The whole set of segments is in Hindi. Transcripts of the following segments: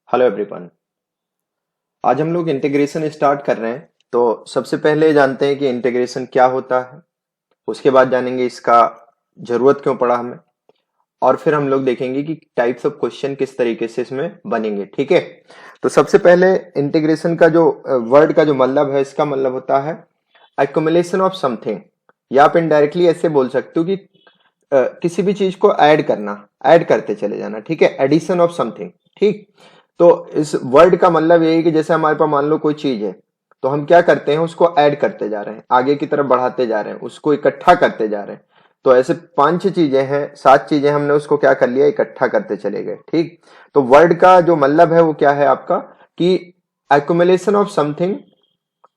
Hello everyone. आज हम लोग इंटीग्रेशन स्टार्ट कर रहे हैं। तो सबसे पहले जानते हैं कि इंटीग्रेशन क्या होता है। उसके बाद जानेंगे इसका जरूरत क्यों पड़ा हमें। और फिर हम लोग देखेंगे कि टाइप्स ऑफ क्वेश्चन किस तरीके से इसमें बनेंगे। ठीक है। तो सबसे पहले इंटीग्रेशन का जो वर्ड का जो मतलब है, इसका मतलब होता है एक्युमुलेशन ऑफ समथिंग। या आप इनडायरेक्टली ऐसे बोल सकते हो कि किसी भी चीज को ऐड करना, ऐड करते चले जाना। ठीक है, एडिशन ऑफ समथिंग। ठीक। तो इस वर्ड का मतलब यही है कि जैसे हमारे पास मान लो कोई चीज है, तो हम क्या करते हैं, उसको ऐड करते जा रहे हैं, आगे की तरफ बढ़ाते जा रहे हैं, उसको इकट्ठा करते जा रहे हैं। तो ऐसे 5 चीजें हैं, 7 चीजें हमने उसको क्या कर लिया, इकट्ठा करते चले गए। ठीक। तो वर्ड का जो मतलब है वो क्या है आपका, कि accumulation of something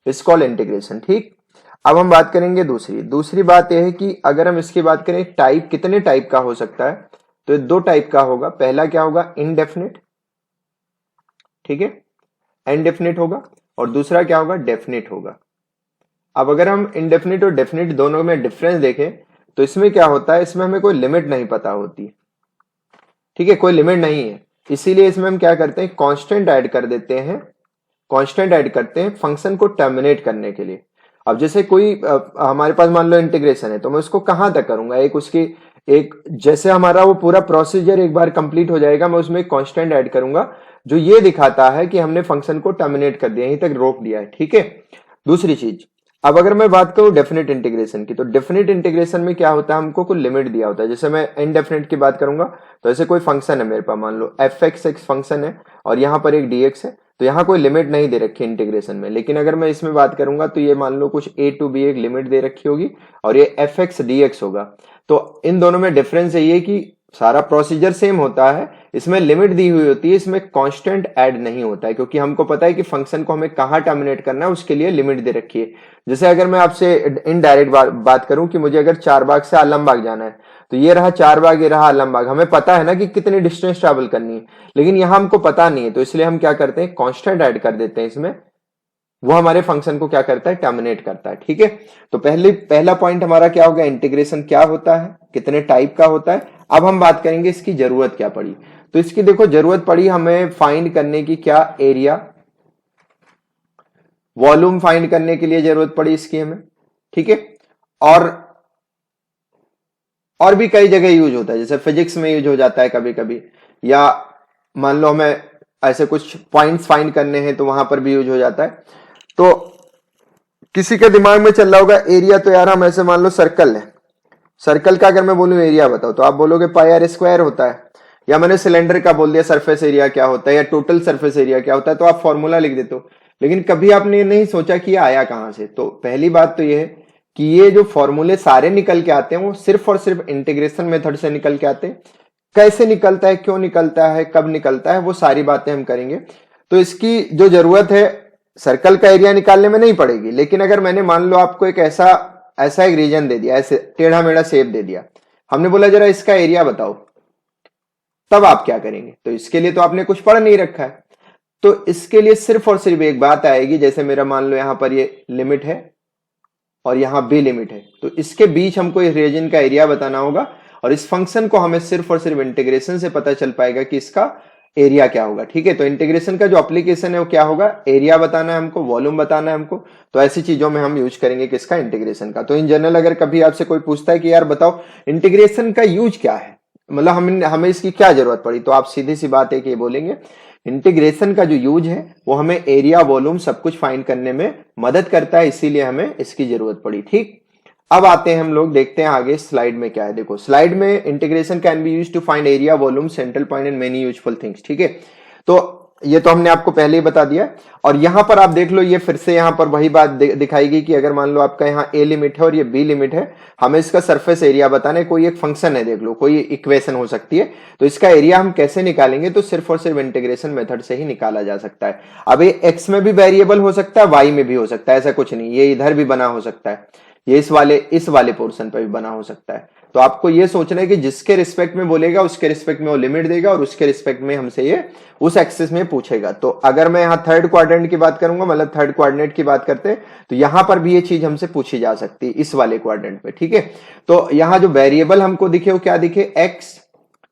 is called integration. ठीक। अब हम बात करेंगे दूसरी दूसरी बात यह है कि अगर हम इसकी बात करें टाइप, कितने टाइप का हो सकता है, तो ये 2 टाइप का होगा। पहला क्या होगा, इनडेफिनिट। ठीक है, इनडेफिनिट होगा। और दूसरा क्या होगा, डेफिनिट होगा। अब अगर हम इनडेफिनिट और डेफिनिट दोनों में डिफरेंस देखें, तो इसमें क्या होता है, इसमें हमें कोई लिमिट नहीं पता होती। ठीक है, कोई लिमिट नहीं है। इसीलिए इसमें हम क्या करते हैं, कांस्टेंट ऐड कर देते हैं। कांस्टेंट ऐड करते हैं फंक्शन को टर्मिनेट करने के लिए। अब जैसे कोई हमारे पास मान लो इंटीग्रेशन है, तो मैं उसको कहां तक करूंगा, एक उसकी एक जैसे हमारा वो पूरा प्रोसीजर एक बार कंप्लीट हो जाएगा, मैं उसमें कांस्टेंट ऐड करूंगा जो ये दिखाता है कि हमने फंक्शन को टर्मिनेट कर दिया, यहीं तक रोक दिया है। ठीक है। दूसरी चीज, अब अगर मैं बात करूं डेफिनेट इंटीग्रेशन की, तो डेफिनेट इंटीग्रेशन में क्या होता है, हमको कोई लिमिट दिया होता है। जैसे मैं इनडेफिनेट की बात करूंगा, तो ऐसे कोई फंक्शन है मेरे पास, मान लो एफ एक्स एक्स फंक्शन है और यहाँ पर एक डीएक्स है, तो यहाँ कोई लिमिट नहीं दे रखी इंटीग्रेशन में। लेकिन अगर मैं इसमें बात करूंगा, तो ये मान लो कुछ ए टू बी एक लिमिट दे रखी होगी और ये एफ एक्स डी एक्स होगा। तो इन दोनों में डिफरेंस ये कि सारा प्रोसीजर सेम होता है, इसमें लिमिट दी हुई होती है, इसमें कांस्टेंट ऐड नहीं होता है, क्योंकि हमको पता है कि फंक्शन को हमें कहाँ टर्मिनेट करना है, उसके लिए लिमिट दे रखी है। जैसे अगर मैं आपसे इनडायरेक्ट बात करूं कि मुझे अगर चारबाग से आलमबाग जाना है, तो ये रहा चारबाग, ये रहा आलमबाग, हमें पता है ना कि कितनी डिस्टेंस ट्रैवल करनी है, लेकिन यहां हमको पता नहीं है, तो इसलिए हम क्या करते हैं, कांस्टेंट ऐड कर देते हैं इसमें। वो हमारे फंक्शन को क्या करता है, टर्मिनेट करता है। ठीक है। तो पहला पॉइंट हमारा क्या होगा, इंटीग्रेशन क्या होता है, कितने टाइप का होता है। अब हम बात करेंगे इसकी जरूरत क्या पड़ी। तो इसकी देखो जरूरत पड़ी हमें फाइंड करने की, क्या, एरिया, वॉल्यूम फाइंड करने के लिए जरूरत पड़ी इसकी हमें। ठीक है। और और भी कई जगह यूज होता है, जैसे फिजिक्स में यूज हो जाता है कभी कभी, या मान लो हमें ऐसे कुछ पॉइंट्स फाइंड करने हैं तो वहां पर भी यूज हो जाता है। तो किसी के दिमाग में चल रहा होगा एरिया, तो यार हम ऐसे मान लो सर्कल है, सर्कल का अगर मैं बोलूं एरिया बताओ, तो आप बोलोगे पाई आर स्क्वायर होता है। या मैंने सिलेंडर का बोल दिया सरफेस एरिया क्या होता है, या टोटल सरफेस एरिया क्या होता है, तो आप फॉर्मूला लिख देते हो। लेकिन कभी आपने नहीं सोचा कि ये आया कहां से। तो पहली बात तो ये है कि ये जो फॉर्मूले सारे निकल के आते हैं, वो सिर्फ और सिर्फ इंटीग्रेशन मेथड से निकल के आते हैं। कैसे निकलता है, क्यों निकलता है, कब निकलता है, वो सारी बातें हम करेंगे। तो इसकी जो जरूरत है, सर्कल का एरिया निकालने में नहीं पड़ेगी। लेकिन अगर मैंने मान लो आपको एक ऐसा ऐसा एक रीजन दे दिया, ऐसे टेढ़ा मेढ़ा शेप दे दिया, हमने बोला जरा इसका एरिया बताओ, तब आप क्या करेंगे। तो इसके लिए तो आपने कुछ पढ़ नहीं रखा है। तो इसके लिए सिर्फ और सिर्फ एक बात आएगी, जैसे मेरा मान लो यहां पर ये लिमिट है और यहां भी लिमिट है, तो इसके बीच हमको इस रीजन का एरिया बताना होगा। और इस फंक्शन को हमें सिर्फ और सिर्फ इंटीग्रेशन से पता चल पाएगा कि इसका एरिया क्या होगा। ठीक है। तो इंटीग्रेशन का जो एप्लीकेशन है वो क्या होगा, एरिया बताना है हमको, वॉल्यूम बताना है हमको। तो ऐसी चीजों में हम यूज करेंगे किसका, इंटीग्रेशन का। तो इन जनरल अगर कभी आपसे कोई पूछता है कि यार बताओ इंटीग्रेशन का यूज क्या है, मतलब हमें इसकी क्या जरूरत पड़ी, तो आप सीधी सी बात है कि ये बोलेंगे इंटीग्रेशन का जो यूज है वो हमें एरिया, वॉल्यूम सब कुछ फाइंड करने में मदद करता है, इसीलिए हमें इसकी जरूरत पड़ी। ठीक। अब आते हैं हम लोग, देखते हैं आगे स्लाइड में क्या है। देखो स्लाइड में integration can be used to find area, volume, central point and many useful things. ठीक है। तो ये तो हमने आपको पहले ही बता दिया। और यहां पर आप देख लो, ये फिर से यहां पर वही बात दिखाएगी कि अगर मान लो आपका यहाँ ए लिमिट है और ये बी लिमिट है, हमें इसका सरफेस एरिया बताना है। कोई एक फंक्शन है, देख लो कोई इक्वेशन हो सकती है, तो इसका एरिया हम कैसे निकालेंगे, तो सिर्फ और सिर्फ इंटीग्रेशन मेथड से ही निकाला जा सकता है। अब ये एक्स में भी वेरिएबल हो सकता है, वाई में भी हो सकता है, ऐसा कुछ नहीं, ये इधर भी बना हो सकता है, ये इस वाले पोर्शन पर भी बना हो सकता है। तो आपको ये सोचना है कि जिसके रिस्पेक्ट में बोलेगा उसके रिस्पेक्ट में वो लिमिट देगा, और उसके रिस्पेक्ट में हमसे ये उस एक्सिस में पूछेगा। तो अगर मैं यहाँ थर्ड क्वाड्रेंट की बात करूंगा, मतलब थर्ड कोऑर्डिनेट की बात करते हैं, तो यहां पर भी ये चीज हमसे पूछी जा सकती है इस वाले क्वाड्रेंट पे। ठीक है। तो यहां जो वेरिएबल हमको दिखे वो क्या दिखे, एक्स,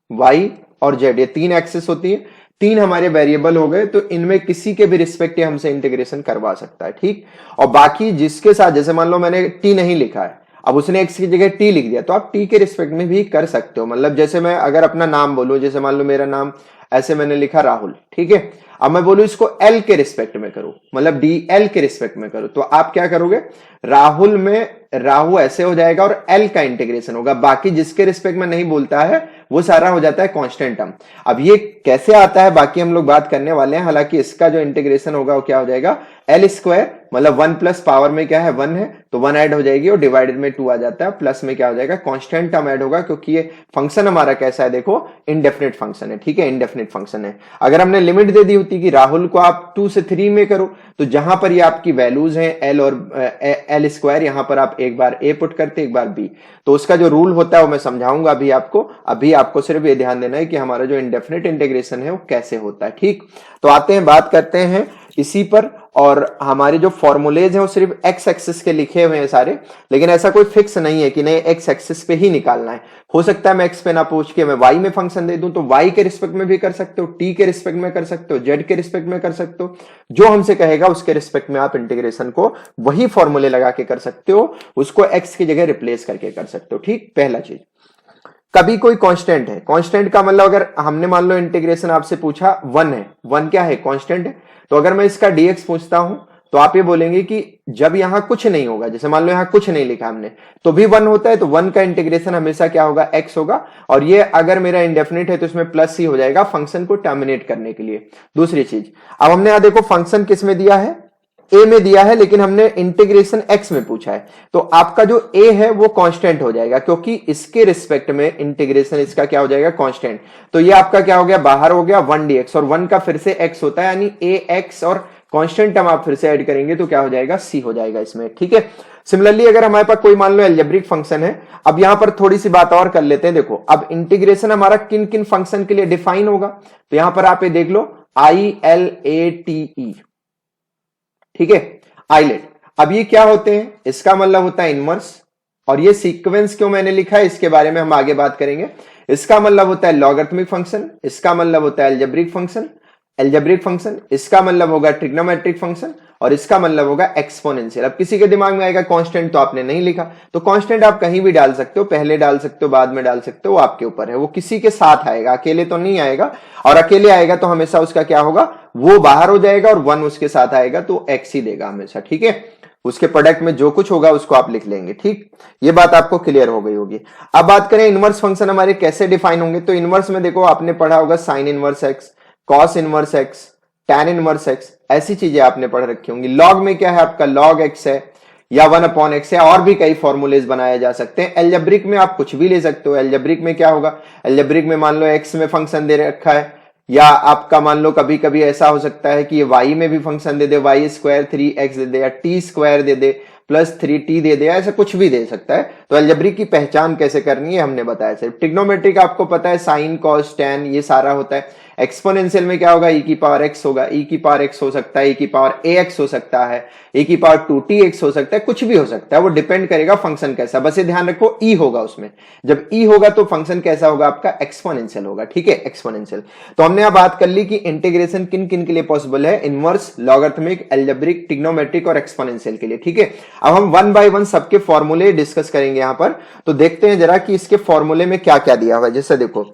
वाई और जेड, ये 3 एक्सिस होती है। तीन हमारे वेरिएबल हो गए, तो इनमें किसी के भी रिस्पेक्ट हमसे इंटीग्रेशन करवा सकता है, ठीक। और बाकी जिसके साथ, जैसे मान लो मैंने टी नहीं लिखा है, अब उसने एक्स की जगह टी लिख दिया, तो आप टी के रिस्पेक्ट में भी कर सकते हो। मतलब जैसे मैं अगर अपना नाम बोलूं, जैसे मान लो मेरा नाम ऐसे मैंने लिखा राहुल, ठीक है। अब मैं बोलूं इसको एल के रिस्पेक्ट में करूं, मतलब डी एल के रिस्पेक्ट में करूं, तो आप क्या करोगे, राहुल में राहु ऐसे हो जाएगा और एल का इंटीग्रेशन होगा, बाकी जिसके रिस्पेक्ट में नहीं बोलता है वो सारा हो जाता है कांस्टेंट टर्म। अब ये कैसे आता है बाकी हम लोग बात करने वाले हैं, हालांकि इसका जो इंटीग्रेशन होगा वो क्या हो जाएगा, एल स्क्वायर, मतलब 1 प्लस पावर में क्या है 1 है, तो 1 ऐड हो जाएगी और डिवाइडेड में 2 आ जाता है, प्लस में क्या हो जाएगा कांस्टेंट टर्म ऐड होगा, क्योंकि ये फंक्शन हमारा कैसा है, देखो इंडेफिनिट फंक्शन है, ठीक है, इंडेफिनिट फंक्शन है। अगर हमने लिमिट दे दी होती कि राहुल को आप 2 से 3 में करो, तो जहां पर ये आपकी वैल्यूज हैं एल और एल स्क्वायर, यहां पर आप एक बार ए पुट करते एक बार बी, तो उसका जो रूल होता है वो मैं समझाऊंगा अभी आपको सिर्फ ये ध्यान देना है कि हमारा जो इंडेफिनिट इंटीग्रेशन है वो कैसे होता है, ठीक। तो आते हैं, बात करते हैं इसी पर, और हमारे जो फॉर्मूलेज हैं वो सिर्फ एक्स एक्सिस के लिखे हुए हैं सारे, लेकिन ऐसा कोई फिक्स नहीं है कि नहीं एक्स एक्सिस पे ही निकालना है। हो सकता है मैं एक्स पे ना पूछ के मैं वाई में फंक्शन दे दूं, तो वाई के रिस्पेक्ट में भी कर सकते हो, टी के रिस्पेक्ट में कर सकते हो, जेड के रिस्पेक्ट में कर सकते हो, जो हमसे कहेगा उसके रिस्पेक्ट में आप इंटीग्रेशन को वही फॉर्मूले लगा के कर सकते हो, उसको एक्स की जगह रिप्लेस करके कर सकते हो, ठीक। पहला चीज, कभी कोई कांस्टेंट है, कांस्टेंट का मतलब अगर हमने मान लो इंटीग्रेशन आपसे पूछा 1 है, 1 क्या है, कांस्टेंट है, तो अगर मैं इसका dx पूछता हूं तो आप ये बोलेंगे कि जब यहां कुछ नहीं होगा, जैसे मान लो यहां कुछ नहीं लिखा हमने, तो भी 1 होता है, तो 1 का इंटीग्रेशन हमेशा क्या होगा, x होगा, और ये अगर मेरा इंडेफिनिट है तो इसमें प्लस ही हो जाएगा फंक्शन को टर्मिनेट करने के लिए। दूसरी चीज, अब हमने यहां देखो फंक्शन किस में दिया है, ए में दिया है, लेकिन हमने इंटीग्रेशन एक्स में पूछा है, तो आपका जो ए है वो कांस्टेंट हो जाएगा, क्योंकि इसके रिस्पेक्ट में इंटीग्रेशन इसका क्या हो जाएगा, कांस्टेंट। तो ये आपका क्या हो गया, बाहर हो गया 1 dx, और 1 का फिर से x होता है, यानी ए एक्स और कांस्टेंट टर्म आप फिर से ऐड करेंगे तो क्या हो जाएगा, सी हो जाएगा इसमें, ठीक है। सिमिलरली अगर हमारे पास कोई मान लो एल्जेब्रिक फंक्शन है, अब यहां पर थोड़ी सी बात और कर लेते हैं। देखो अब इंटीग्रेशन हमारा किन किन फंक्शन के लिए डिफाइन होगा, तो यहां पर आप ये देख लो ILATE, ठीक है, आइलेट। अब ये क्या होते हैं, इसका मतलब होता है इनवर्स, और ये सीक्वेंस क्यों मैंने लिखा है इसके बारे में हम आगे बात करेंगे। इसका मतलब होता है लॉगरिथमिक फंक्शन, इसका मतलब होता है एल्जेब्रिक फंक्शन, इसका मतलब होगा ट्रिग्नोमेट्रिक फंक्शन, और इसका मतलब होगा एक्सपोनेंशियल। अब किसी के दिमाग में आएगा कांस्टेंट, तो आपने नहीं लिखा, तो कांस्टेंट आप कहीं भी डाल सकते हो, पहले डाल सकते हो, बाद में डाल सकते हो, वो आपके ऊपर है, वो किसी के साथ आएगा, अकेले तो नहीं आएगा, और अकेले आएगा तो हमेशा उसका क्या होगा, वो बाहर हो जाएगा, और 1 उसके साथ आएगा तो एक्स ही देगा हमेशा, ठीक है। उसके प्रोडक्ट में जो कुछ होगा उसको आप लिख लेंगे, ठीक। ये बात आपको क्लियर हो गई होगी। अब बात करें इनवर्स फंक्शन हमारे कैसे डिफाइन होंगे, तो इनवर्स में देखो आपने पढ़ा होगा sine inverse x, cos inverse x, tan inverse x, ऐसी चीजें आपने पढ़ रखी होंगी। लॉग में क्या है आपका, लॉग एक्स है या 1/x है, और भी कई फॉर्मूलेज बनाए जा सकते हैं। एल्जेब्रिक में आप कुछ भी ले सकते हो। एल्जेब्रिक में क्या होगा, एल्जेब्रिक में मान लो एक्स में फंक्शन दे रखा है, या आपका मान लो कभी कभी ऐसा हो सकता है कि ये वाई में भी फंक्शन दे दे, वाई स्क्वायर 3x दे दे, या टी स्क्वायर दे दे प्लस 3t दे दे, ऐसा कुछ भी दे सकता है। तो एल्जेब्रिक की पहचान कैसे करनी है हमने बताया। सिर्फ ट्रिग्नोमेट्रिक आपको पता है, साइन कॉस टैन ये सारा होता है। एक्सपोनेंशियल में क्या होगा, e की पावर x होगा, e की पावर x हो सकता है, e की पावर ax हो सकता है, e की पावर 2tx हो सकता है, कुछ भी हो सकता है, वो डिपेंड करेगा फंक्शन कैसा। बस ये ध्यान रखो e होगा उसमें, जब e होगा तो फंक्शन कैसा होगा आपका, एक्सपोनेंशियल होगा, ठीक है, एक्सपोनेंशियल। तो हमने यहां बात कर ली कि इंटीग्रेशन किन किन के लिए पॉसिबल है, इनवर्स, लॉगरिथमिक, एल्जेब्रिक, ट्रिग्नोमेट्रिक और एक्सपोनेंशियल के लिए, ठीक है। अब हम 1 by 1 सबके फॉर्मूले डिस्कस करेंगे यहां पर। तो देखते हैं जरा कि इसके फॉर्मूले में क्या क्या दिया हुआ है। जैसे देखो,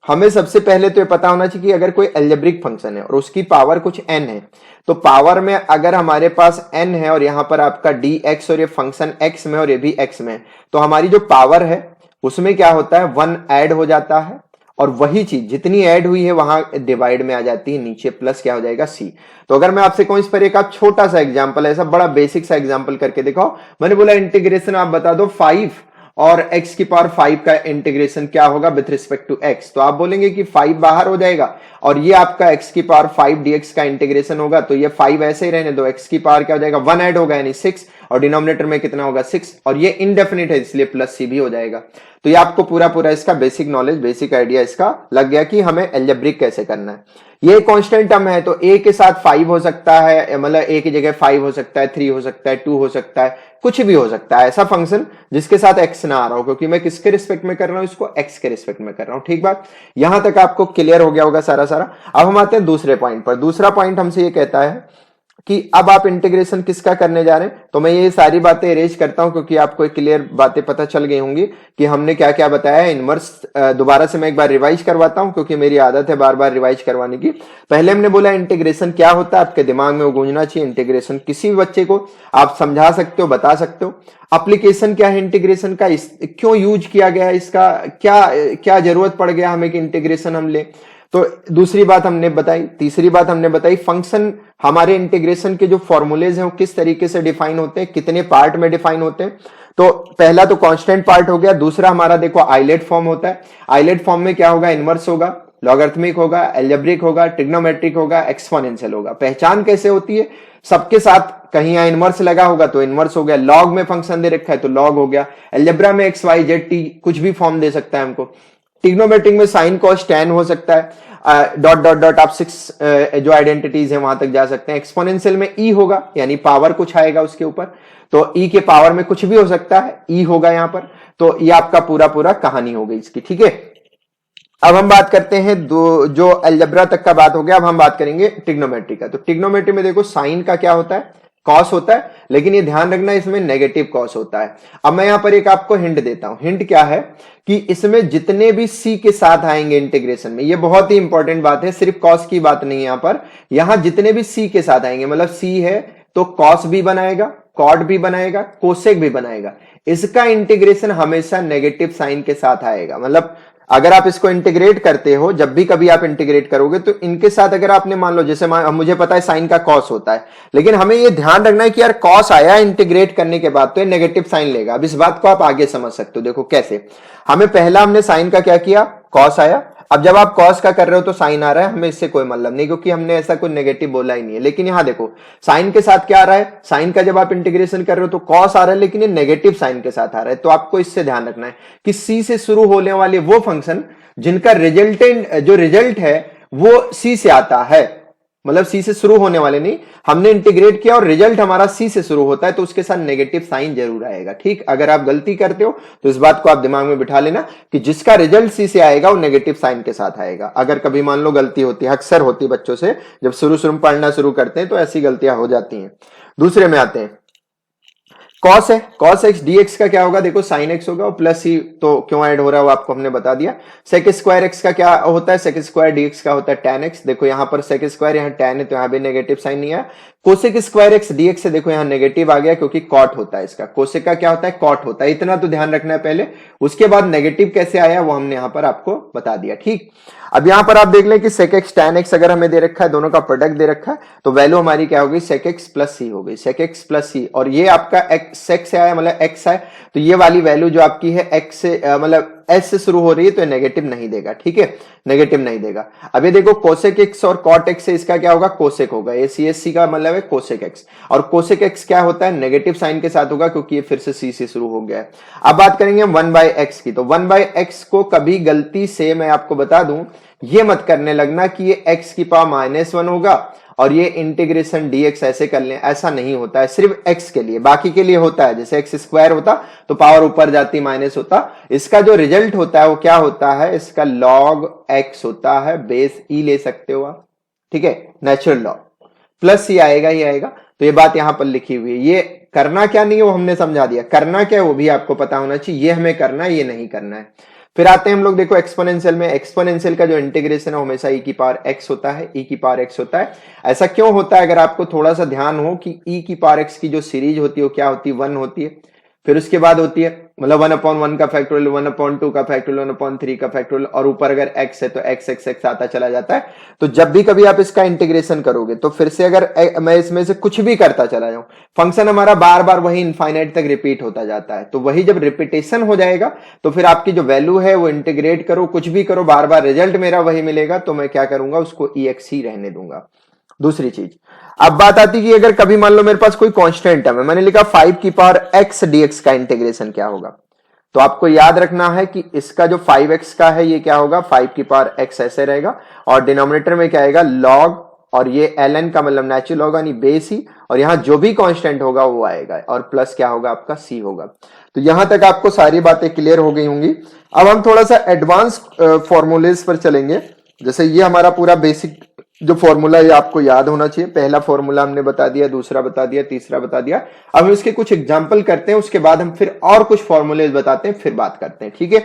हमें सबसे पहले तो ये पता होना चाहिए कि अगर कोई एल्जेब्रिक फंक्शन है और उसकी पावर कुछ n है, तो पावर में अगर हमारे पास n है और यहां पर आपका dx और ये फंक्शन x में और ये भी x में, तो हमारी जो पावर है उसमें क्या होता है, 1 ऐड हो जाता है, और वही चीज जितनी ऐड हुई है वहां डिवाइड में आ जाती है, नीचे प्लस क्या हो जाएगा, c। तो अगर मैं आपसे कहूं इस पर एक आप छोटा सा एग्जांपल, ऐसा बड़ा बेसिक सा एग्जांपल करके दिखाओ। मैंने बोला इंटीग्रेशन आप बता दो 5 और x की पावर 5 का इंटीग्रेशन क्या होगा विथ रिस्पेक्ट टू x, तो आप बोलेंगे कि 5 बाहर हो जाएगा और ये आपका x की पावर 5 dx का इंटीग्रेशन होगा, तो ये 5 ऐसे ही रहने दो, x की पावर क्या हो जाएगा, 1 ऐड होगा यानी 6, और डिनोमिनेटर में कितना होगा 6, और ये इनडेफिनिट है इसलिए प्लस सी भी हो जाएगा। तो ये आपको पूरा पूरा इसका बेसिक नॉलेज, बेसिक आइडिया इसका लग गया कि हमें एल्जेब्रिक कैसे करना है। ये कांस्टेंट टर्म है तो a के साथ 5 हो सकता है, मतलब a की जगह 5 हो सकता है, 3 हो सकता है, 2 हो सकता है, कुछ भी हो सकता है ऐसा फंक्शन जिसके साथ x ना आ रहा हो, क्योंकि मैं किसके रिस्पेक्ट में कर रहा हूं, इसको x के रिस्पेक्ट में कर रहा हूं। ठीक बात, यहां तक आपको क्लियर हो गया होगा सारा सारा। अब हम आते हैं दूसरे पॉइंट पर। दूसरा पॉइंट हमसे ये कहता है कि अब आप इंटीग्रेशन किसका करने जा रहे हैं। तो मैं ये सारी बातें इरेज करता हूं क्योंकि आपको एक क्लियर बातें पता चल गई होंगी कि हमने क्या क्या बताया है। इनवर्स दोबारा से मैं एक बार रिवाइज करवाता हूं क्योंकि मेरी आदत है बार बार रिवाइज करवाने की। पहले हमने बोला इंटीग्रेशन क्या होता है, आपके दिमाग में वो गूंजना चाहिए। इंटीग्रेशन किसी भी बच्चे को आप समझा सकते हो, बता सकते हो। एप्लीकेशन क्या है इंटीग्रेशन का, क्यों यूज किया गया, इसका क्या क्या जरूरत पड़ गया हमें कि इंटीग्रेशन हम ले। तो दूसरी बात हमने बताई। तीसरी बात हमने बताई फंक्शन हमारे इंटीग्रेशन के जो फॉर्मूलेज हैं वो किस तरीके से डिफाइन होते हैं, कितने पार्ट में डिफाइन होते हैं। तो पहला तो कांस्टेंट पार्ट हो गया। दूसरा हमारा देखो आइलेट फॉर्म होता है। आइलेट फॉर्म में क्या होगा, इनवर्स होगा, लॉगरिथमिक होगा, एल्जेब्रिक होगा, ट्रिग्नोमेट्रिक होगा, एक्सपोनेंशियल होगा। पहचान कैसे होती है, सबके साथ कहीं यहां इनवर्स लगा होगा तो इनवर्स हो गया, लॉग में फंक्शन दे रखा है तो लॉग हो गया, एल्जेब्रा में एक्स वाई जेड टी कुछ भी फॉर्म दे सकता है हमको, ट्रिग्नोमेट्रिक में साइन कॉस टैन हो सकता है, डॉट डॉट डॉट आप 6 जो आइडेंटिटीज है वहां तक जा सकते हैं। एक्सपोनेंशियल में ई होगा यानी पावर कुछ आएगा उसके ऊपर, तो ई के पावर में कुछ भी हो सकता है, ई होगा यहां पर। तो ये आपका पूरा पूरा कहानी हो गई इसकी। ठीक है, अब हम बात करते हैं जो अलजेब्रा तक का बात हो गया। अब हम बात करेंगे ट्रिग्नोमेट्री का। तो ट्रिग्नोमेट्री में देखो साइन का क्या होता है, कॉस होता है, लेकिन ये ध्यान रखना इसमें नेगेटिव कॉस होता है। अब मैं यहां पर एक आपको हिंट देता हूं। हिंट क्या है कि इसमें जितने भी सी के साथ आएंगे इंटीग्रेशन में, ये बहुत ही इंपॉर्टेंट बात है, सिर्फ कॉस की बात नहीं है यहां पर, यहां जितने भी सी के साथ आएंगे, मतलब सी है तो कॉस भी बनाएगा, कॉट भी बनाएगा, कोसेक भी बनाएगा, इसका इंटीग्रेशन हमेशा नेगेटिव साइन के साथ आएगा। मतलब अगर आप इसको इंटीग्रेट करते हो, जब भी कभी आप इंटीग्रेट करोगे तो इनके साथ अगर आपने मान लो, जैसे मुझे पता है साइन का कॉस होता है, लेकिन हमें ये ध्यान रखना है कि यार कॉस आया इंटीग्रेट करने के बाद तो ये नेगेटिव साइन लेगा। अब इस बात को आप आगे समझ सकते हो। देखो कैसे, हमें पहला हमने साइन का क्या किया, कॉस आया। अब जब आप कॉस का कर रहे हो तो साइन आ रहा है, हमें इससे कोई मतलब नहीं क्योंकि हमने ऐसा कोई नेगेटिव बोला ही नहीं है। लेकिन यहां देखो साइन के साथ क्या आ रहा है, साइन का जब आप इंटीग्रेशन कर रहे हो तो कॉस आ रहा है, लेकिन ये नेगेटिव साइन के साथ आ रहा है। तो आपको इससे ध्यान रखना है कि सी से शुरू होने वाले वो फंक्शन जिनका रिजल्टेंट जो रिजल्ट है वो सी से आता है, मतलब सी से शुरू होने वाले नहीं, हमने इंटीग्रेट किया और रिजल्ट हमारा सी से शुरू होता है तो उसके साथ नेगेटिव साइन जरूर आएगा। ठीक, अगर आप गलती करते हो तो इस बात को आप दिमाग में बिठा लेना कि जिसका रिजल्ट सी से आएगा वो नेगेटिव साइन के साथ आएगा। अगर कभी मान लो गलती होती है, अक्सर होती है बच्चों से, जब शुरू में पढ़ना शुरू करते हैं तो ऐसी गलतियां हो जाती हैं। दूसरे में आते हैं, कॉस है, कॉस एक्स डीएक्स का क्या होगा, देखो साइन एक्स होगा और प्लस सी तो क्यों ऐड हो रहा है वो आपको हमने बता दिया। सेक स्क्वायर एक्स का क्या होता है, सेक स्क्वायर डीएक्स का होता है tan एक्स। देखो यहां पर सेक स्क्वायर, यहाँ tan है तो यहां भी नेगेटिव साइन नहीं आया। कोसेक स्क्वायर एक्स डीएक्स से देखो यहां नेगेटिव आ गया क्योंकि कॉट होता है इसका, कोसेक का क्या होता है, कॉट होता है। इतना तो ध्यान रखना है पहले, उसके बाद नेगेटिव कैसे आया वो हमने यहां पर आपको बता दिया। ठीक, अब यहां पर आप देख लें कि सेक एक्स tan एक्स अगर हमें दे रखा है, दोनों का प्रोडक्ट दे रखा है, तो वैल्यू हमारी क्या होगी, सेक एक्स प्लस सी हो गई, सेक एक्स प्लस सी। और ये आपका सेक से आया मतलब एक्स है, तो ये वाली वैल्यू जो आपकी है एक्स से मतलब एस से शुरू हो रही है तो नेगेटिव नहीं देगा। ठीक है, नेगेटिव नहीं देगा। अब ये देखो कोसेक एक्स और कॉट एक्स से इसका क्या होगा, कोसेक होगा। ये सी एस सी का मतलब है कोसेक एक्स, और कोसेक एक्स क्या होता है, नेगेटिव साइन के साथ होगा क्योंकि ये फिर से सी से शुरू हो गया है। अब बात करेंगे 1/x की। तो 1/x को कभी गलती से मैं आपको बता दूं, ये मत करने लगना कि ये x की पावर -1 होगा और ये इंटीग्रेशन dx ऐसे कर लें, ऐसा नहीं होता है। सिर्फ x के लिए, बाकी के लिए होता है। जैसे x स्क्वायर होता तो पावर ऊपर जाती माइनस होता। इसका जो रिजल्ट होता है वो क्या होता है, इसका log x होता है, बेस e ले सकते हो आप। ठीक है, नेचुरल लॉग प्लस ही आएगा ही आएगा। तो ये बात यहां पर लिखी हुई है। ये करना क्या नहीं है वो हमने समझा दिया, करना क्या है वो भी आपको पता होना चाहिए। ये हमें करना है, ये नहीं करना है। फिर आते हैं हम लोग देखो एक्सपोनेंशियल में। एक्सपोनेंशियल का जो इंटीग्रेशन है हमेशा e की पावर x होता है, e की पावर x होता है। ऐसा क्यों होता है, अगर आपको थोड़ा सा ध्यान हो कि e की पावर x की जो सीरीज होती है वो क्या होती है, 1 होती है। फिर उसके बाद होती है मतलब 1/1 का फैक्टोरियल, 1/2 का फैक्टोरियल, 1/3 का फैक्टोरियल, और ऊपर अगर x है तो x आता चला जाता है। तो जब भी कभी आप इसका इंटीग्रेशन करोगे तो फिर से अगर मैं इसमें से कुछ भी करता चला जाऊं, फंक्शन हमारा बार बार वही इनफाइनाइट तक रिपीट होता जाता है। तो वही जब रिपीटेशन हो जाएगा तो फिर आपकी जो वैल्यू है वो इंटीग्रेट करो, कुछ भी करो, बार बार रिजल्ट मेरा वही मिलेगा। तो मैं क्या करूंगा, उसको ex ही रहने दूंगा। दूसरी चीज, अब बात आती कि अगर कभी मान लो मेरे पास कोई कांस्टेंट है, मैंने लिखा 5 की पावर x dx का इंटीग्रेशन क्या होगा। तो आपको याद रखना है कि इसका जो 5x का है ये क्या होगा, 5 की पावर x ऐसे रहेगा, और डिनोमिनेटर में क्या आएगा log, और ये ln का मतलब नेचुरल होगा नहीं बेस ही, और यहां जो भी कांस्टेंट होगा वो आएगा, और प्लस क्या होगा आपका c होगा। तो यहां तक आपको सारी बातें क्लियर हो गई होंगी। अब हम थोड़ा सा एडवांस फॉर्मूलेज पर चलेंगे। जैसे ये हमारा पूरा बेसिक जो फॉर्मूला ये आपको याद होना चाहिए। पहला फॉर्मूला हमने बता दिया, दूसरा बता दिया, तीसरा बता दिया। अब हम इसके कुछ एग्जांपल करते हैं, उसके बाद हम फिर और कुछ फॉर्मूलेज बताते हैं, फिर बात करते हैं, ठीक है।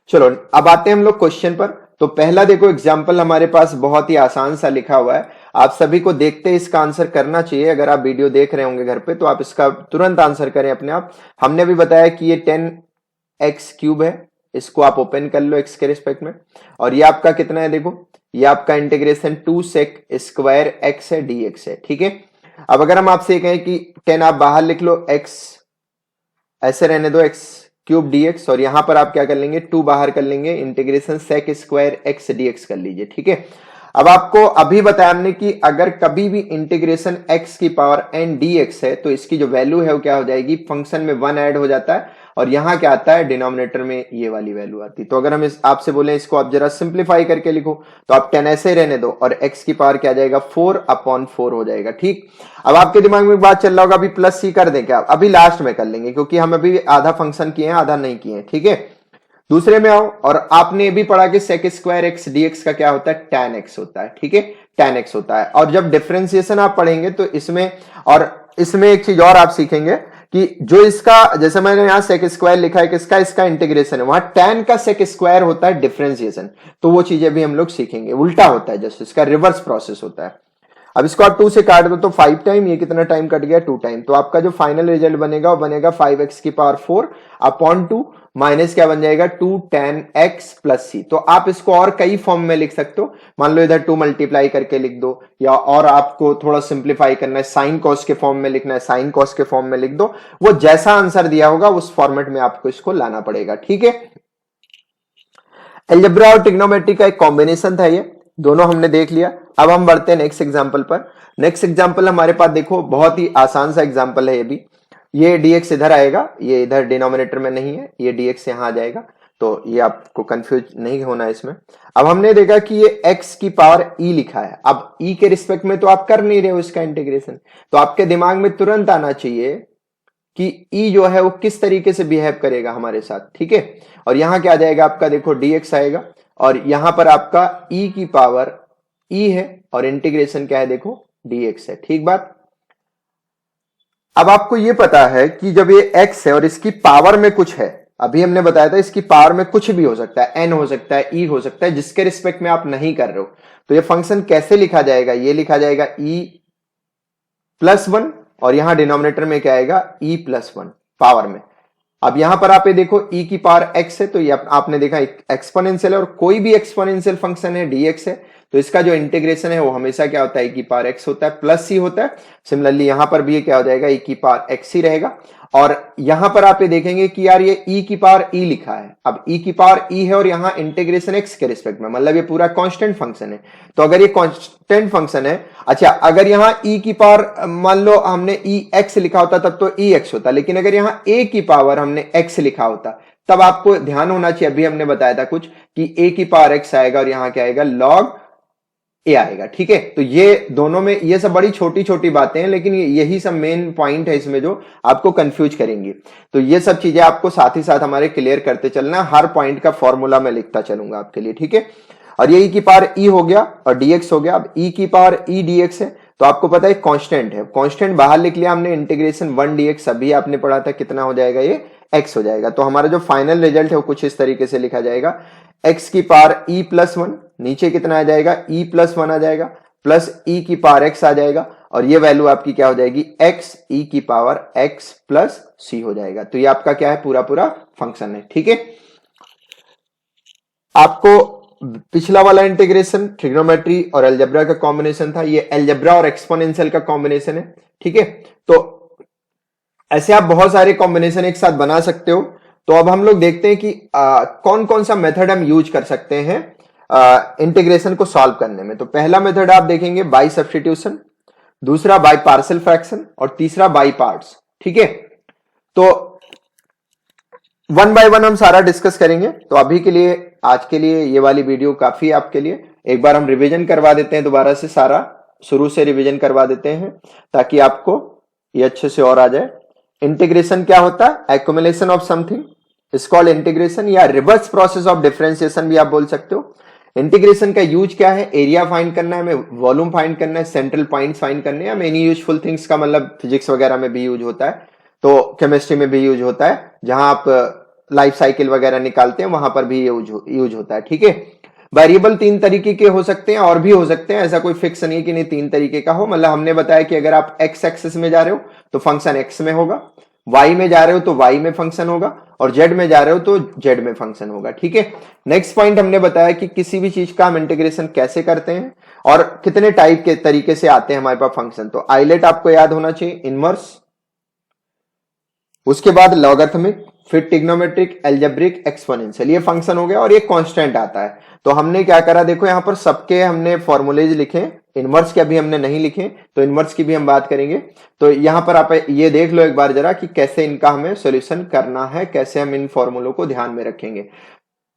चलो अब आते हैं हम लोग क्वेश्चन पर। तो पहला देखो एग्जाम्पल हमारे पास बहुत ही आसान सा लिखा हुआ है, आप सभी को देखते ही इसका आंसर करना चाहिए। अगर आप वीडियो देख रहे होंगे घर पे तो आप इसका तुरंत आंसर करें अपने आप। हमने अभी बताया कि ये 10x क्यूब है, इसको आप ओपन कर लो x के रिस्पेक्ट में, और ये आपका कितना है देखो, ये आपका इंटीग्रेशन 2 sec स्क्वायर x है dx है, ठीक है। अब अगर हम आपसे कहें कि 10 आप बाहर लिख लो, x ऐसे रहने दो, x क्यूब dx, और यहां पर आप क्या कर लेंगे 2 बाहर कर लेंगे, integration sec square x dx कर लीजिए, ठीक है। अब आपको अभी बताया हमने कि अगर कभी भी इंटीग्रेशन x की पावर n dx है तो इसकी जो वैल्यू है वो क्या हो जाएगी, फंक्शन में 1 ऐड हो जाता है, और यहां क्या आता है डिनोमिनेटर में ये वाली वैल्यू आती है। तो अगर हम आपसे बोले इसको आप जरा सिंप्लीफाई करके लिखो, तो आप 10 ऐसे रहने दो, और x की पावर क्या जाएगा 4/4 हो जाएगा, ठीक। अब आपके दिमाग में एक बात चल रहा होगा, अभी प्लस सी कर दें क्या, अभी लास्ट में कर लेंगे, क्योंकि हम अभी आधा फंक्शन किए हैं आधा नहीं किए हैं, ठीक है। दूसरे में आओ, और आपने भी पढ़ा कि sec स्क्वायर x dx का क्या होता है, tan x होता है, ठीक है, tan x होता है। और जब डिफरेंशिएशन आप पढ़ेंगे तो इसमें, और इसमें एक चीज और आप सीखेंगे कि जो इसका, जैसे मैंने यहां sec स्क्वायर लिखा है, किसका, इसका इंटीग्रेशन है, वहां tan का sec स्क्वायर होता है डिफरेंशिएशन। तो वो चीजें भी हम लोग सीखेंगे, उल्टा होता है, जस्ट इसका रिवर्स प्रोसेस होता है। अब इसको आप 2 से काट दो तो 5 टाइम, ये कितना टाइम कट गया 2 टाइम, तो आपका जो फाइनल रिजल्ट बनेगा वो बनेगा 5x की पावर 4 अपॉन 2 माइनस क्या बन जाएगा 2 tan x प्लस सी। तो आप इसको और कई फॉर्म में लिख सकते हो, मान लो इधर 2 मल्टीप्लाई करके लिख दो, या और आपको थोड़ा सिंप्लीफाई करना है साइन कॉस के फॉर्म में लिखना है, साइन कॉस के फॉर्म में लिख दो, वो जैसा आंसर दिया होगा उस फॉर्मेट में आपको इसको लाना पड़ेगा, ठीक है। अलजेब्रा और ट्रिग्नोमेट्री का एक कॉम्बिनेशन था, ये दोनों हमने देख लिया। अब हम बढ़ते हैं नेक्स्ट एग्जांपल पर। नेक्स्ट एग्जांपल हमारे पास देखो बहुत ही आसान सा एग्जांपल है ये भी। ये dx इधर आएगा, ये इधर डिनोमिनेटर में नहीं है, ये dx यहां आ जाएगा, तो ये आपको कंफ्यूज नहीं होना है इसमें। अब हमने देखा कि ये x की पावर e लिखा है, अब e के रिस्पेक्ट में तो आप कर नहीं रहे हो इसका इंटीग्रेशन, तो आपके दिमाग में तुरंत आना चाहिए कि e जो है वो किस तरीके से बिहेव करेगा हमारे साथ, ठीक है। और यहां क्या आ जाएगा आपका देखो dx आएगा, और यहां पर आपका e की पावर e है, और इंटीग्रेशन क्या है देखो dx है, ठीक बात। अब आपको ये पता है कि जब ये x है और इसकी पावर में कुछ है, अभी हमने बताया था इसकी पावर में कुछ भी हो सकता है, n हो सकता है, e हो सकता है, जिसके रिस्पेक्ट में आप नहीं कर रहे हो, तो ये फंक्शन कैसे लिखा जाएगा, ये लिखा जाएगा e प्लस 1, और यहां डिनोमिनेटर में क्या आएगा e प्लस 1 पावर में। अब यहां पर आप ये देखो e की पावर x है, तो ये आपने देखा एक्सपोनेंशियल है, और कोई भी एक्सपोनेंशियल फंक्शन है dx है, तो इसका जो इंटीग्रेशन है वो हमेशा क्या होता है e की पावर x होता है, प्लस c होता है। सिमिलरली यहां पर भी ये क्या हो जाएगा e की पावर x ही रहेगा। और यहां पर आप ये देखेंगे कि यार ये e की पावर e लिखा है, अब e की पावर e है और यहां इंटीग्रेशन x के रिस्पेक्ट में, मतलब ये पूरा कांस्टेंट फंक्शन है। तो अगर ये कांस्टेंट फंक्शन है, अच्छा अगर यहां e की पावर मान लो हमने e x लिखा होता तब तो e x होता, लेकिन अगर यहां a की पावर हमने x लिखा होता तब आपको ध्यान होना चाहिए, अभी हमने बताया था कुछ कि a की पावर x आएगा और यहां क्या आएगा log a आएगा, ठीक है। तो ये दोनों में ये सब बड़ी छोटी छोटी बातें हैं, लेकिन यही सब मेन पॉइंट है इसमें जो आपको कंफ्यूज करेंगी। तो ये सब चीजें आपको साथ ही साथ हमारे क्लियर करते चलना, हर पॉइंट का फॉर्मूला मैं लिखता चलूंगा आपके लिए, ठीक है। और ये e की पावर e हो गया और dx हो गया। अब e की पावर e dx है, तो आपको पता है कांस्टेंट है, कांस्टेंट बाहर लिख लिया हमने, इंटीग्रेशन 1 dx अभी आपने पढ़ा था, कितना हो जाएगा ये x हो जाएगा। तो हमारा जो फाइनल रिजल्ट है वो कुछ इस तरीके से लिखा जाएगा, x की पावर e प्लस 1, नीचे कितना आ जाएगा e प्लस 1 आ जाएगा, प्लस e की पावर x आ जाएगा, और ये वैल्यू आपकी क्या हो जाएगी x e की पावर x प्लस c हो जाएगा। तो ये आपका क्या है पूरा पूरा फंक्शन है, ठीक है। आपको पिछला वाला इंटीग्रेशन ट्रिग्नोमेट्री और अलजेब्रा का कॉम्बिनेशन था, ये अलजेब्रा और एक्सपोनेंशियल का कॉम्बिनेशन है, ठीक है। तो ऐसे आप बहुत सारे कॉम्बिनेशन एक साथ बना सकते हो। तो अब हम लोग देखते हैं कि कौन कौन सा मेथड हम यूज कर सकते हैं इंटीग्रेशन को सॉल्व करने में। तो पहला मेथड आप देखेंगे बाई सब्स्टिट्यूशन, दूसरा बाई पार्शियल फ्रैक्शन और तीसरा बाई पार्ट्स। ठीक है, तो वन बाय वन हम सारा डिस्कस करेंगे। तो अभी के लिए, आज के लिए ये वाली वीडियो काफी है आपके लिए। एक बार हम रिवीजन करवा देते हैं, दोबारा से सारा शुरू से रिवीजन करवा देते हैं ताकि आपको ये अच्छे से और आ जाए। इंटीग्रेशन क्या होता है? Accumulation of something is called integration, या रिवर्स प्रोसेस ऑफ डिफरेंशिएशन भी आप बोल सकते हो। इंटीग्रेशन का यूज क्या है? एरिया फाइंड करना है, हमें वॉल्यूम फाइंड करना है, सेंट्रल पॉइंट्स फाइंड करने हैं, मेनी यूजफुल थिंग्स का मतलब फिजिक्स वगैरह में भी यूज होता है, तो केमिस्ट्री में भी यूज होता है, जहां आप लाइफ साइकिल वगैरह निकालते हैं वहां पर भी यूज होता है। ठीक है, वेरिएबल तीन तरीके के हो सकते हैं और भी हो सकते हैं, ऐसा कोई फिक्स नहीं है कि नहीं तीन तरीके का हो। मतलब हमने बताया कि अगर आप एक्स एक्सिस में जा रहे हो तो फंक्शन एक्स में होगा, वाई में जा रहे हो तो वाई में फंक्शन होगा, और जेड में जा रहे हो तो जेड में फंक्शन होगा। ठीक है, नेक्स्ट पॉइंट हमने बताया कि किसी भी चीज का हम इंटीग्रेशन कैसे करते हैं और कितने टाइप के तरीके से आते हैं हमारे पास फंक्शन। तो आइलेट आपको याद होना चाहिए, इनवर्स, उसके बाद लॉगरिथमिक, फिर ट्रिग्नोमेट्रिक, अलजेब्रिक, एक्सपोनेंशियल, ये फंक्शन हो गया और ये कांस्टेंट आता है। तो हमने क्या करा, देखो यहां पर सबके हमने फॉर्मूलेज लिखे, इनवर्स के अभी हमने नहीं लिखे, तो इनवर्स की भी हम बात करेंगे। तो यहां पर आप ये देख लो एक बार जरा कि कैसे इनका हमें सॉल्यूशन करना है, कैसे हम इन फॉर्मूलों को ध्यान में रखेंगे।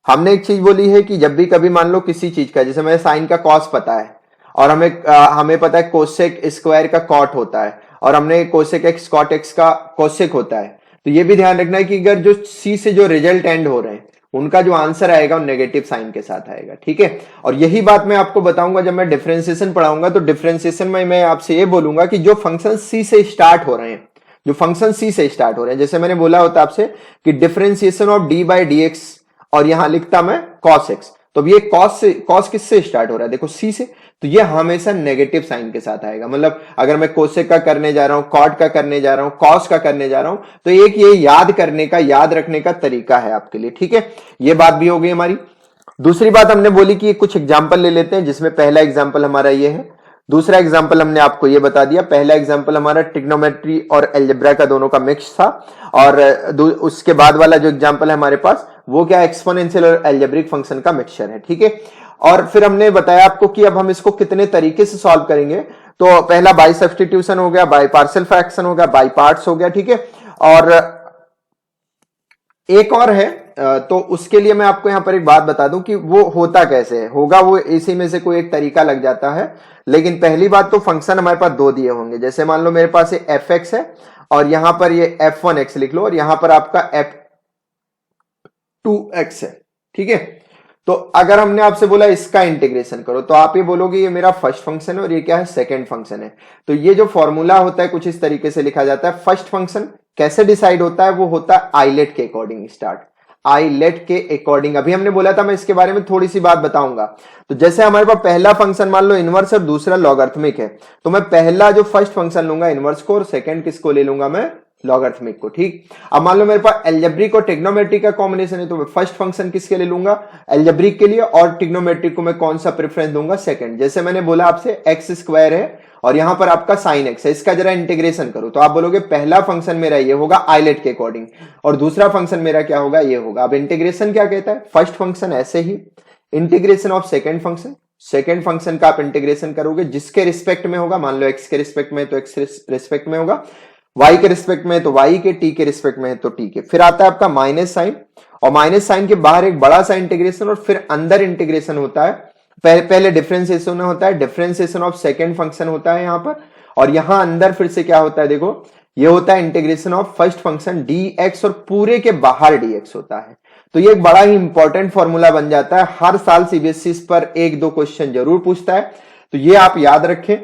हमने एक चीज बोली है कि जब भी कभी मान लो किसी चीज का, जैसे मुझे साइन का कॉस पता है और हमें पता है कोसेक स्क्वायर का कॉट होता है, और हमने कोसेक एक्स कॉट एक्स का कोसेक होता है, तो ये भी ध्यान रखना है कि अगर जो सी से जो रिजल्ट एंड हो रहे हैं उनका जो आंसर आएगा वो नेगेटिव साइन के साथ आएगा। ठीक है, और यही बात मैं आपको बताऊंगा जब मैं डिफरेंशिएशन पढ़ाऊंगा। तो डिफरेंशिएशन में मैं आपसे ये बोलूंगा कि जो फंक्शन सी से स्टार्ट हो रहे हैं, जो फंक्शन सी से स्टार्ट हो रहे हैं, जैसे मैंने बोला होता आपसे कि differentiation of D by D x, और यहां लिखता मैं कॉस एक्स, तो ये कॉस किससे स्टार्ट हो रहा है? देखो सी से, तो ये हमेशा नेगेटिव साइन के साथ आएगा। मतलब अगर मैं कोसेक का करने जा रहा हूं, कॉट का करने जा रहा हूं, कॉस का करने जा रहा हूं, तो एक ये याद करने का, याद रखने का तरीका है आपके लिए। ठीक है, ये बात भी हो गई हमारी। दूसरी बात हमने बोली कि कुछ एग्जाम्पल ले लेते हैं, जिसमें पहला एग्जाम्पल हमारा ये है, दूसरा एग्जाम्पल हमने आपको ये बता दिया। पहला एग्जाम्पल हमारा ट्रिग्नोमेट्री और अलजेब्रा का दोनों का मिक्स था, और उसके बाद वाला जो एग्जाम्पल है हमारे पास वो क्या, एक्सपोनेंशियल और अलजेब्रिक फंक्शन का मिक्सचर है। ठीक है, और फिर हमने बताया आपको कि अब हम इसको कितने तरीके से सॉल्व करेंगे। तो पहला बाई सब्स्टिट्यूशन हो गया, बाई पार्शियल फ्रैक्शन हो गया, बाई पार्ट्स हो गया। ठीक है, और एक और है, तो उसके लिए मैं आपको यहां पर एक बात बता दूं कि वो होता कैसे है, होगा वो इसी में से कोई एक तरीका लग जाता है। लेकिन पहली बात तो फंक्शन हमारे पास दो दिए होंगे, जैसे मान लो मेरे पास ये एफ एक्स है और यहां पर ये f1x लिख लो, और यहां पर आपका f2x है। ठीक है, तो अगर हमने आपसे बोला इसका इंटीग्रेशन करो, तो आप ये बोलोगे ये मेरा फर्स्ट फंक्शन है और ये क्या है, सेकंड फंक्शन है। तो ये जो फॉर्मूला होता है कुछ इस तरीके से लिखा जाता है। फर्स्ट फंक्शन कैसे डिसाइड होता है, वो होता है आइलेट के अकॉर्डिंग स्टार्ट, आइलेट के अकॉर्डिंग। अभी हमने बोला था, मैं इसके बारे में थोड़ी सी बात बताऊंगा। तो जैसे हमारे पास पहला फंक्शन मान लो इनवर्स और दूसरा लॉगरिथमिक है, तो मैं पहला जो फर्स्ट फंक्शन लूंगा इनवर्स को, और सेकंड किसको ले लूंगा मैं, लॉगरिथमिक को। ठीक, अब मान लो मेरे पास अलजेब्रिक और ट्रिग्नोमेट्रिक का कॉम्बिनेशन है, तो मैं फर्स्ट फंक्शन किसके लिए लूंगा, अलजेब्रिक के लिए, और ट्रिग्नोमेट्रिक को मैं कौन सा प्रेफरेंस दूंगा, सेकंड। जैसे मैंने बोला आपसे एक्स स्क्वायर है और यहां पर आपका साइन एक्स है, इसका जरा इंटीग्रेशन करो, तो आप बोलोगे पहला फंक्शन मेरा ये होगा आइलेट के अकॉर्डिंग, और दूसरा फंक्शन मेरा क्या होगा, ये होगा। अब इंटीग्रेशन क्या कहता है, फर्स्ट फंक्शन ऐसे ही, integration of second function, second function का आप इंटीग्रेशन करोगे जिसके रिस्पेक्ट में होगा, मान लो एक्स के रिस्पेक्ट में तो एक्स रिस्पेक्ट में होगा, वाई के रिस्पेक्ट में तो वाई के, टी के रिस्पेक्ट में तो टी के। फिर आता है आपका माइनस साइन, और माइनस साइन के बाहर एक बड़ा सा इंटीग्रेशन, और फिर अंदर इंटीग्रेशन होता है। पहले डिफरेंशिएशन होता है, डिफरेंशिएशन ऑफ सेकंड फंक्शन होता है यहां पर, और यहां अंदर फिर से क्या होता है, देखो ये होता है integration of first function dx, और पूरे के बाहर dx होता है। तो ये एक बड़ा ही इंपॉर्टेंट फॉर्मूला बन जाता है, हर साल सीबीएसई पर एक दो क्वेश्चन जरूर पूछता है, तो ये आप याद रखें।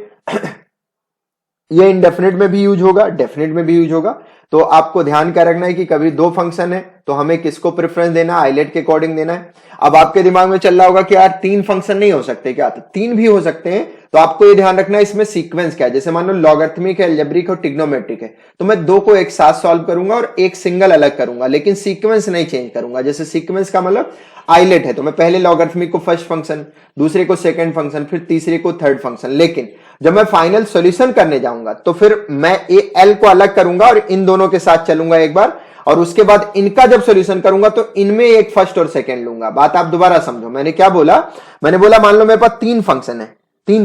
ये इंडेफिनिट में भी यूज होगा, डेफिनिट में भी यूज होगा। तो आपको ध्यान क्या रखना है कि कभी दो फंक्शन है तो हमें किसको प्रेफरेंस देना है, आइलेट के अकॉर्डिंग देना है। अब आपके दिमाग में चल रहा होगा कि यार तीन फंक्शन नहीं हो सकते क्या, तो तीन भी हो सकते हैं। तो आपको ये ध्यान रखना है इसमें सीक्वेंस क्या है। जैसे मान लो लॉगरिथमिक है, अलजेब्रिक और ट्रिग्नोमेट्रिक है, तो मैं दो को एक साथ सॉल्व करूंगा और एक सिंगल अलग करूंगा, लेकिन सीक्वेंस नहीं चेंज करूंगा। जैसे सीक्वेंस का मतलब आइलेट है तो मैं पहले लॉगरिथमिक को फर्स्ट फंक्शन, दूसरे को सेकंड फंक्शन, फिर तीसरे को थर्ड फंक्शन। लेकिन जब मैं फाइनल सॉल्यूशन करने जाऊंगा तो फिर मैं एल को अलग करूंगा और इन दोनों के साथ चलूंगा एक बार, और उसके बाद इनका जब सॉल्यूशन करूंगा तो इनमें एक फर्स्ट और सेकंड लूंगा। बात आप दोबारा समझो, मैंने क्या बोला, मैंने बोला मान लो मेरे पास तीन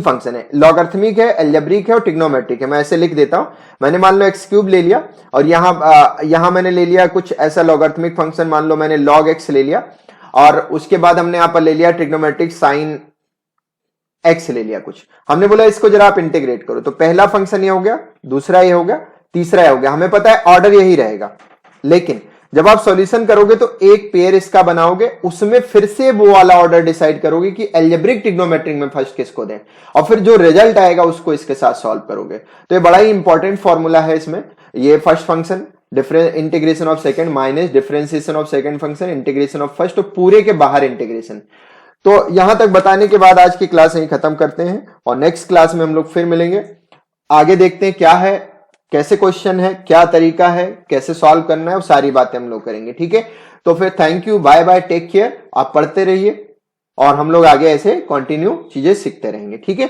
फंक्शन है, लॉगरिथमिक है, एल्जेब्रिक है और ट्रिग्नोमेट्रिक है। मैं ऐसे लिख देता हूं, मैंने मान लो एक्स क्यूब ले लिया और यहां मैंने ले लिया कुछ ऐसा लॉगरिथमिक फंक्शन, मान लो मैंने लॉग एक्स ले लिया, और उसके बाद हमने यहां पर ले लिया ट्रिग्नोमेट्रिक साइन एक्स ले लिया कुछ। हमने बोला इसको जरा आप इंटीग्रेट करो, तो पहला फंक्शन ये हो गया, दूसरा ये हो गया, तीसरा ये हो गया। हमें पता है ऑर्डर यही रहेगा, लेकिन जब आप सॉल्यूशन करोगे तो एक पेयर इसका बनाओगे, उसमें फिर से वो वाला ऑर्डर डिसाइड करोगे कि एल्जेब्रिक ट्रिग्नोमेट्रिक में फर्स्ट किसको दें, और फिर जो रिजल्ट आएगा उसको इसके साथ सॉल्व करोगे। तो ये बड़ा ही इंपॉर्टेंट फॉर्मूला है इसमें। ये first function integration of second minus differentiation of second function integration of first, तो पूरे के बाहर इंटीग्रेशन। तो यहां तक बताने के बाद आज की क्लास यहीं खत्म करते हैं, और नेक्स्ट क्लास में हम लोग फिर मिलेंगे। आगे देखते हैं क्या है, कैसे क्वेश्चन है, क्या तरीका है, कैसे सॉल्व करना है, वो सारी बातें हम लोग करेंगे। ठीक है, तो फिर thank you, bye bye, take care. आप पढ़ते रहिए और हम लोग आगे ऐसे कंटिन्यू चीजें सीखते रहेंगे। ठीक है।